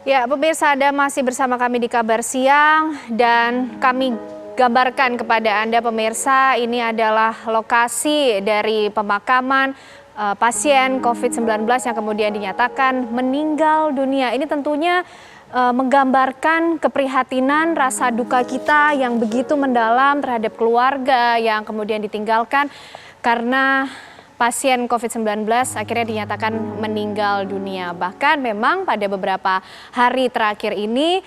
Ya, pemirsa, Anda masih bersama kami di Kabar Siang dan kami gambarkan kepada Anda pemirsa, ini adalah lokasi dari pemakaman pasien COVID-19 yang kemudian dinyatakan meninggal dunia. Ini tentunya menggambarkan keprihatinan, rasa duka kita yang begitu mendalam terhadap keluarga yang kemudian ditinggalkan karena pasien COVID-19 akhirnya dinyatakan meninggal dunia. Bahkan memang pada beberapa hari terakhir ini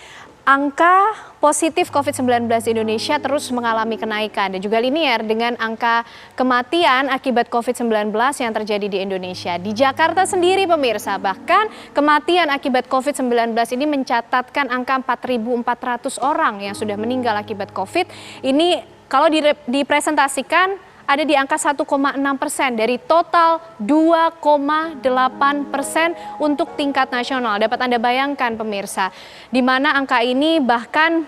angka positif COVID-19 di Indonesia terus mengalami kenaikan dan juga linier dengan angka kematian akibat COVID-19 yang terjadi di Indonesia. Di Jakarta sendiri pemirsa, bahkan kematian akibat COVID-19 ini mencatatkan angka 4.400 orang yang sudah meninggal akibat COVID. Ini kalau dipresentasikan ada di angka 1,6% dari total 2,8% untuk tingkat nasional. Dapat Anda bayangkan pemirsa, di mana angka ini bahkan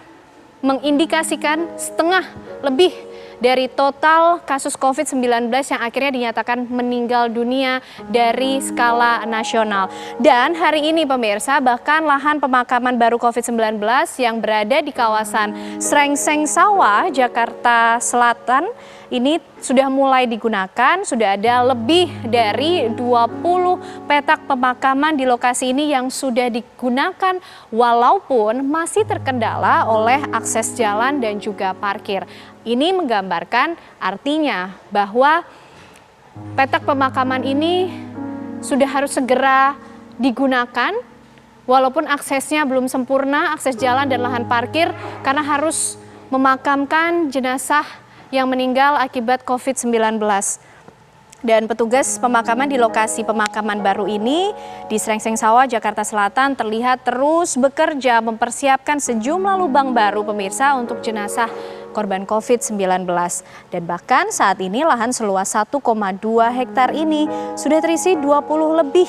mengindikasikan setengah lebih dari total kasus COVID-19 yang akhirnya dinyatakan meninggal dunia dari skala nasional. Dan hari ini pemirsa, bahkan lahan pemakaman baru COVID-19 yang berada di kawasan Srengseng Sawah, Jakarta Selatan, ini sudah mulai digunakan, sudah ada lebih dari 20 petak pemakaman di lokasi ini yang sudah digunakan walaupun masih terkendala oleh akses jalan dan juga parkir. Ini menggambarkan artinya bahwa petak pemakaman ini sudah harus segera digunakan walaupun aksesnya belum sempurna, akses jalan dan lahan parkir karena harus memakamkan jenazah yang meninggal akibat COVID-19. Dan petugas pemakaman di lokasi pemakaman baru ini di Srengseng Sawah, Jakarta Selatan terlihat terus bekerja mempersiapkan sejumlah lubang baru pemirsa untuk jenazah korban COVID-19. Dan bahkan saat ini lahan seluas 1,2 hektar ini sudah terisi 20 lebih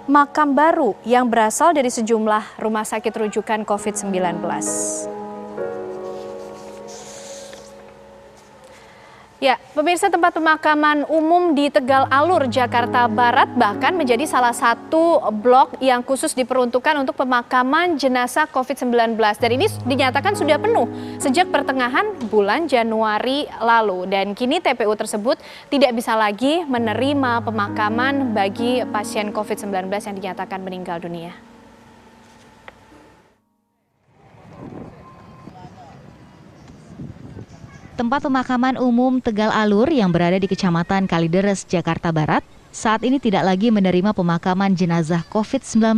makam baru yang berasal dari sejumlah rumah sakit rujukan COVID-19. Ya, pemirsa, tempat pemakaman umum di Tegal Alur, Jakarta Barat bahkan menjadi salah satu blok yang khusus diperuntukkan untuk pemakaman jenazah COVID-19. Dan ini dinyatakan sudah penuh sejak pertengahan bulan Januari lalu. Dan kini TPU tersebut tidak bisa lagi menerima pemakaman bagi pasien COVID-19 yang dinyatakan meninggal dunia. Tempat pemakaman umum Tegal Alur yang berada di Kecamatan Kalideres, Jakarta Barat, saat ini tidak lagi menerima pemakaman jenazah COVID-19.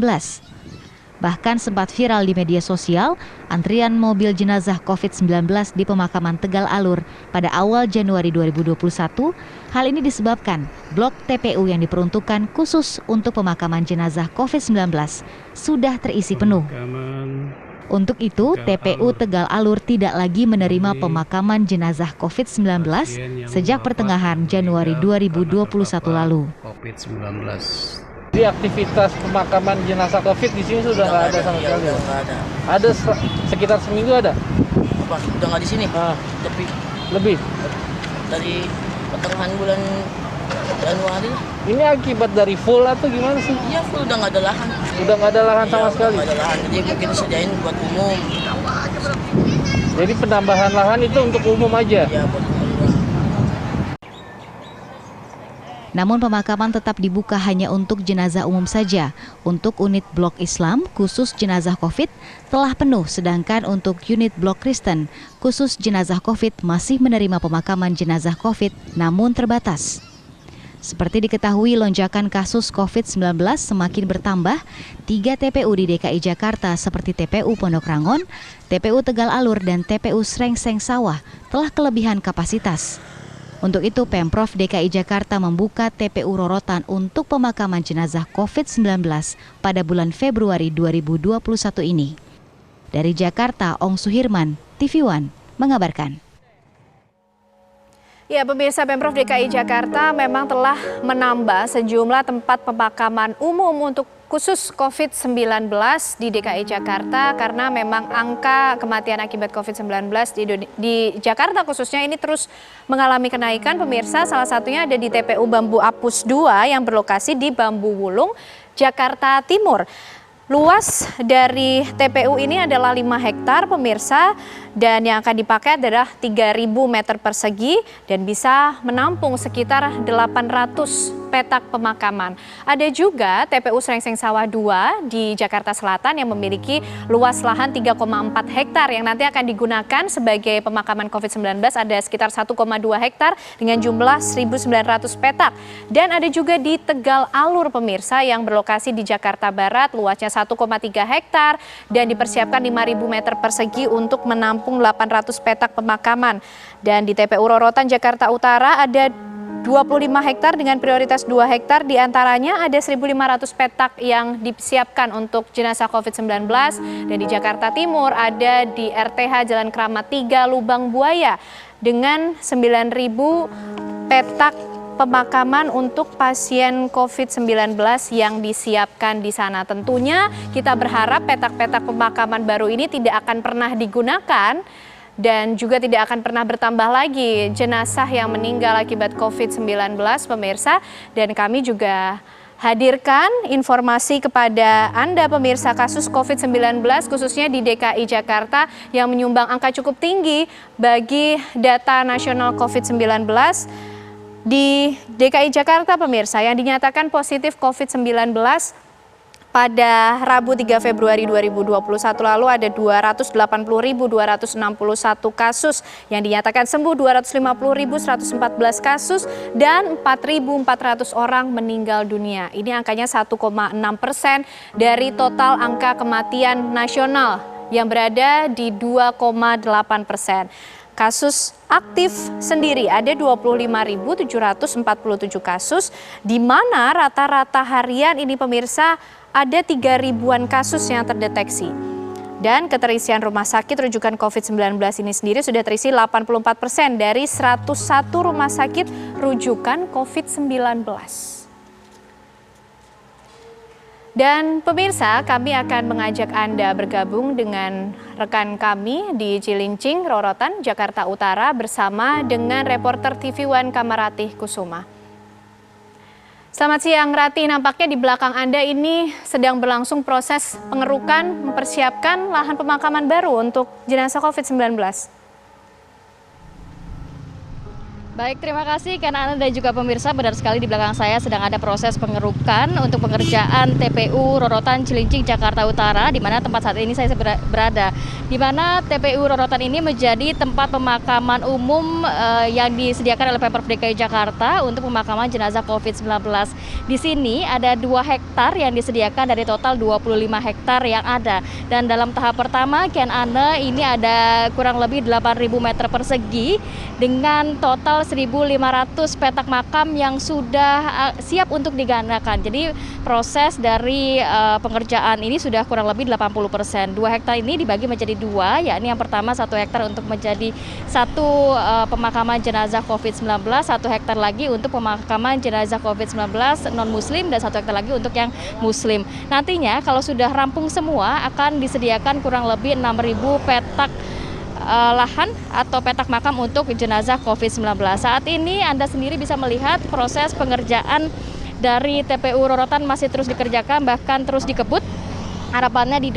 Bahkan sempat viral di media sosial, antrian mobil jenazah COVID-19 di pemakaman Tegal Alur pada awal Januari 2021. Hal ini disebabkan blok TPU yang diperuntukkan khusus untuk pemakaman jenazah COVID-19 sudah terisi penuh. Untuk itu, TPU Tegal Alur tidak lagi menerima pemakaman jenazah COVID-19 sejak pertengahan Januari 2021 lalu. Di aktivitas pemakaman jenazah COVID di sini sudah nggak ada sama sekali. Ada sekitar seminggu ada? Apa? Udah nggak di sini? Lebih. Dari pertengahan bulan Januari. Ini akibat dari full atau gimana sih? Iya, full, udah nggak ada lahan. Udah nggak ada lahan sama sekali? Nggak ada lahan, jadi mungkin disediain buat umum. Jadi penambahan lahan itu untuk umum aja? Iya, buat umum. Namun pemakaman tetap dibuka hanya untuk jenazah umum saja. Untuk unit blok Islam khusus jenazah COVID telah penuh, sedangkan untuk unit blok Kristen khusus jenazah COVID masih menerima pemakaman jenazah COVID namun terbatas. Seperti diketahui, lonjakan kasus COVID-19 semakin bertambah. 3 TPU di DKI Jakarta seperti TPU Pondok Rangon, TPU Tegal Alur, dan TPU Srengseng Sawah telah kelebihan kapasitas. Untuk itu, Pemprov DKI Jakarta membuka TPU Rorotan untuk pemakaman jenazah COVID-19 pada bulan Februari 2021 ini. Dari Jakarta, Ong Suhirman, TV One, mengabarkan. Ya, pemirsa, Pemprov DKI Jakarta memang telah menambah sejumlah tempat pemakaman umum untuk khusus COVID-19 di DKI Jakarta karena memang angka kematian akibat COVID-19 di Jakarta khususnya ini terus mengalami kenaikan, pemirsa. Salah satunya ada di TPU Bambu Apus 2 yang berlokasi di Bambu Wulung, Jakarta Timur. Luas dari TPU ini adalah 5 hektar pemirsa, dan yang akan dipakai adalah 3.000 meter persegi dan bisa menampung sekitar 800 petak pemakaman. Ada juga TPU Srengseng Sawah 2 di Jakarta Selatan yang memiliki luas lahan 3,4 hektar yang nanti akan digunakan sebagai pemakaman COVID-19, ada sekitar 1,2 hektar dengan jumlah 1.900 petak. Dan ada juga di Tegal Alur pemirsa yang berlokasi di Jakarta Barat, luasnya 1,3 hektar dan dipersiapkan 5.000 meter persegi untuk menampung 800 petak pemakaman. Dan di TPU Rorotan Jakarta Utara ada 25 hektar dengan prioritas 2 hektar, diantaranya ada 1.500 petak yang disiapkan untuk jenazah COVID-19. Dan di Jakarta Timur ada di RTH Jalan Keramat 3 Lubang Buaya dengan 9.000 petak pemakaman untuk pasien COVID-19 yang disiapkan di sana. Tentunya kita berharap petak-petak pemakaman baru ini tidak akan pernah digunakan dan juga tidak akan pernah bertambah lagi jenazah yang meninggal akibat COVID-19 pemirsa. Dan kami juga hadirkan informasi kepada Anda pemirsa, kasus COVID-19 khususnya di DKI Jakarta yang menyumbang angka cukup tinggi bagi data nasional COVID-19. Di DKI Jakarta pemirsa yang dinyatakan positif COVID-19 pada Rabu 3 Februari 2021 lalu ada 280.261 kasus, yang dinyatakan sembuh 250.114 kasus dan 4.400 orang meninggal dunia. Ini angkanya 1,6% dari total angka kematian nasional yang berada di 2,8%. Kasus aktif sendiri ada 25.747 kasus, di mana rata-rata harian ini pemirsa ada 3.000-an kasus yang terdeteksi. Dan keterisian rumah sakit rujukan COVID-19 ini sendiri sudah terisi 84% dari 101 rumah sakit rujukan COVID-19. Dan pemirsa, kami akan mengajak Anda bergabung dengan rekan kami di Cilincing, Rorotan, Jakarta Utara bersama dengan reporter TV One Kamaratih Kusuma. Selamat siang Rati, nampaknya di belakang Anda ini sedang berlangsung proses pengerukan mempersiapkan lahan pemakaman baru untuk jenazah COVID-19. Baik, terima kasih karena Anda dan juga pemirsa, benar sekali di belakang saya sedang ada proses pengerukan untuk pengerjaan TPU Rorotan Cilincing Jakarta Utara, di mana tempat saat ini saya berada. Di mana TPU Rorotan ini menjadi tempat pemakaman umum yang disediakan oleh Pemprov DKI Jakarta untuk pemakaman jenazah COVID-19. Di sini ada 2 hektar yang disediakan dari total 25 hektar yang ada. Dan dalam tahap pertama, Ken Ane, ini ada kurang lebih 8.000 meter persegi dengan total 1.500 petak makam yang sudah siap untuk digandakan. Jadi proses dari pengerjaan ini sudah kurang lebih 80%. 2 hektar ini dibagi menjadi 2, yakni yang pertama 1 hektar untuk menjadi satu pemakaman jenazah COVID-19, 1 hektar lagi untuk pemakaman jenazah COVID-19 non-muslim, dan 1 hektar lagi untuk yang muslim. Nantinya kalau sudah rampung semua akan disediakan kurang lebih 6.000 petak lahan atau petak makam untuk jenazah COVID-19. Saat ini Anda sendiri bisa melihat proses pengerjaan dari TPU Rorotan masih terus dikerjakan, bahkan terus dikebut. Harapannya di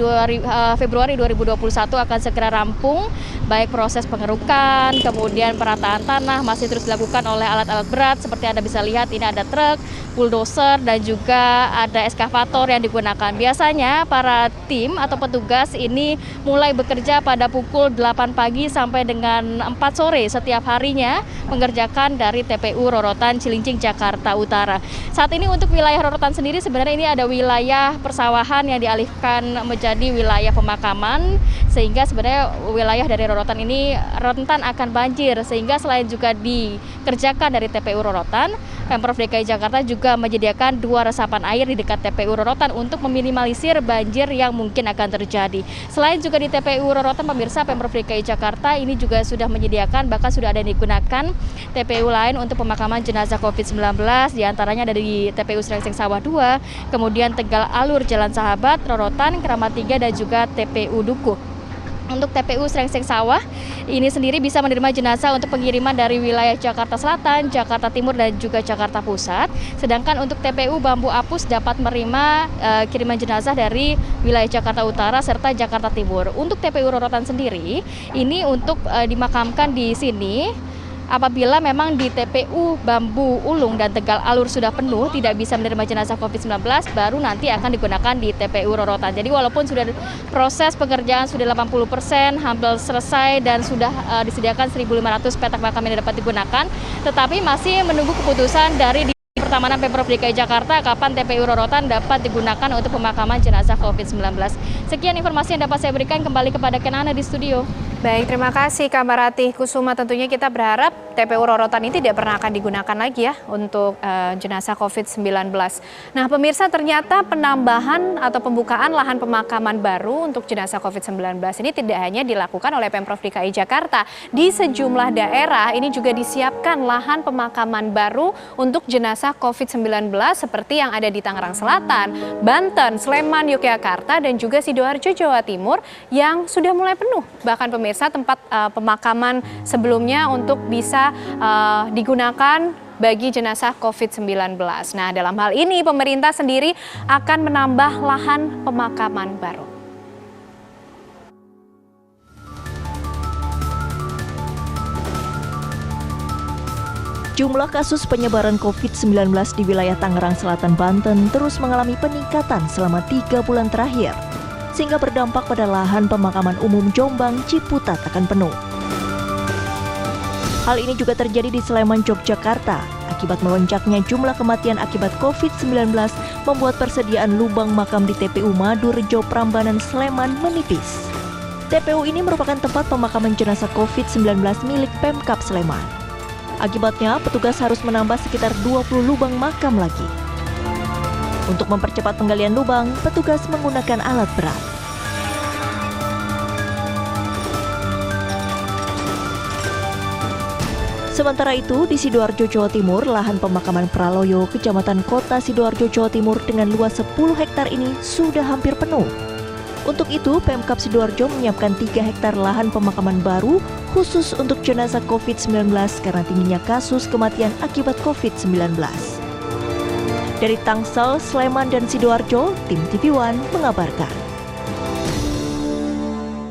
Februari 2021 akan segera rampung, baik proses pengerukan, kemudian perataan tanah masih terus dilakukan oleh alat-alat berat. Seperti Anda bisa lihat, ini ada truk, bulldozer, dan juga ada eskavator yang digunakan. Biasanya para tim atau petugas ini mulai bekerja pada pukul 8 pagi sampai dengan 4 sore setiap harinya mengerjakan dari TPU Rorotan Cilincing Jakarta Utara. Saat ini untuk wilayah Rorotan sendiri sebenarnya ini ada wilayah persawahan yang dialihkan menjadi wilayah pemakaman, sehingga sebenarnya wilayah dari Rorotan ini rentan akan banjir. Sehingga selain juga dikerjakan dari TPU Rorotan, Pemprov DKI Jakarta juga menyediakan 2 resapan air di dekat TPU Rorotan untuk meminimalisir banjir yang mungkin akan terjadi. Selain juga di TPU Rorotan, pemirsa, Pemprov DKI Jakarta ini juga sudah menyediakan, bahkan sudah ada yang digunakan TPU lain untuk pemakaman jenazah COVID-19, diantaranya dari TPU Srengseng Sawah 2, kemudian Tegal Alur Jalan Sahabat, Rorotan, Keramat 3, dan juga TPU Dukuh. Untuk TPU Srengseng Sawah, ini sendiri bisa menerima jenazah untuk pengiriman dari wilayah Jakarta Selatan, Jakarta Timur, dan juga Jakarta Pusat. Sedangkan untuk TPU Bambu Apus dapat menerima kiriman jenazah dari wilayah Jakarta Utara serta Jakarta Timur. Untuk TPU Rorotan sendiri, ini untuk dimakamkan di sini. Apabila memang di TPU Bambu Ulung dan Tegal Alur sudah penuh, tidak bisa menerima jenazah COVID-19, baru nanti akan digunakan di TPU Rorotan. Jadi walaupun sudah proses pekerjaan sudah 80%, hampir selesai dan sudah disediakan 1.500 petak makam yang dapat digunakan, tetapi masih menunggu keputusan dari Pertamanan Pemprov DKI Jakarta kapan TPU Rorotan dapat digunakan untuk pemakaman jenazah COVID-19. Sekian informasi yang dapat saya berikan, kembali kepada Kenana di studio. Baik, terima kasih Kak Marati Kusuma. Tentunya kita berharap TPU Rorotan ini tidak pernah akan digunakan lagi ya untuk jenazah COVID-19. Nah pemirsa, ternyata penambahan atau pembukaan lahan pemakaman baru untuk jenazah COVID-19 ini tidak hanya dilakukan oleh Pemprov DKI Jakarta. Di sejumlah daerah ini juga disiapkan lahan pemakaman baru untuk jenazah COVID-19 seperti yang ada di Tangerang Selatan, Banten, Sleman, Yogyakarta, dan juga Sidoarjo, Jawa Timur yang sudah mulai penuh. Bahkan pemirsa, tempat pemakaman sebelumnya untuk bisa digunakan bagi jenazah COVID-19. Nah, dalam hal ini pemerintah sendiri akan menambah lahan pemakaman baru. Jumlah kasus penyebaran COVID-19 di wilayah Tangerang Selatan, Banten terus mengalami peningkatan selama 3 bulan terakhir, sehingga berdampak pada lahan pemakaman umum Jombang, Ciputat akan penuh. Hal ini juga terjadi di Sleman, Yogyakarta. Akibat melonjaknya jumlah kematian akibat COVID-19 membuat persediaan lubang makam di TPU Madurejo, Prambanan, Sleman menipis. TPU ini merupakan tempat pemakaman jenazah COVID-19 milik Pemkab Sleman. Akibatnya, petugas harus menambah sekitar 20 lubang makam lagi. Untuk mempercepat penggalian lubang, petugas menggunakan alat berat. Sementara itu, di Sidoarjo, Jawa Timur, lahan pemakaman Praloyo, Kecamatan Kota Sidoarjo, Jawa Timur dengan luas 10 hektar ini sudah hampir penuh. Untuk itu, Pemkab Sidoarjo menyiapkan 3 hektar lahan pemakaman baru khusus untuk jenazah COVID-19 karena tingginya kasus kematian akibat COVID-19. Dari Tangsel, Sleman, dan Sidoarjo, tim TV One mengabarkan.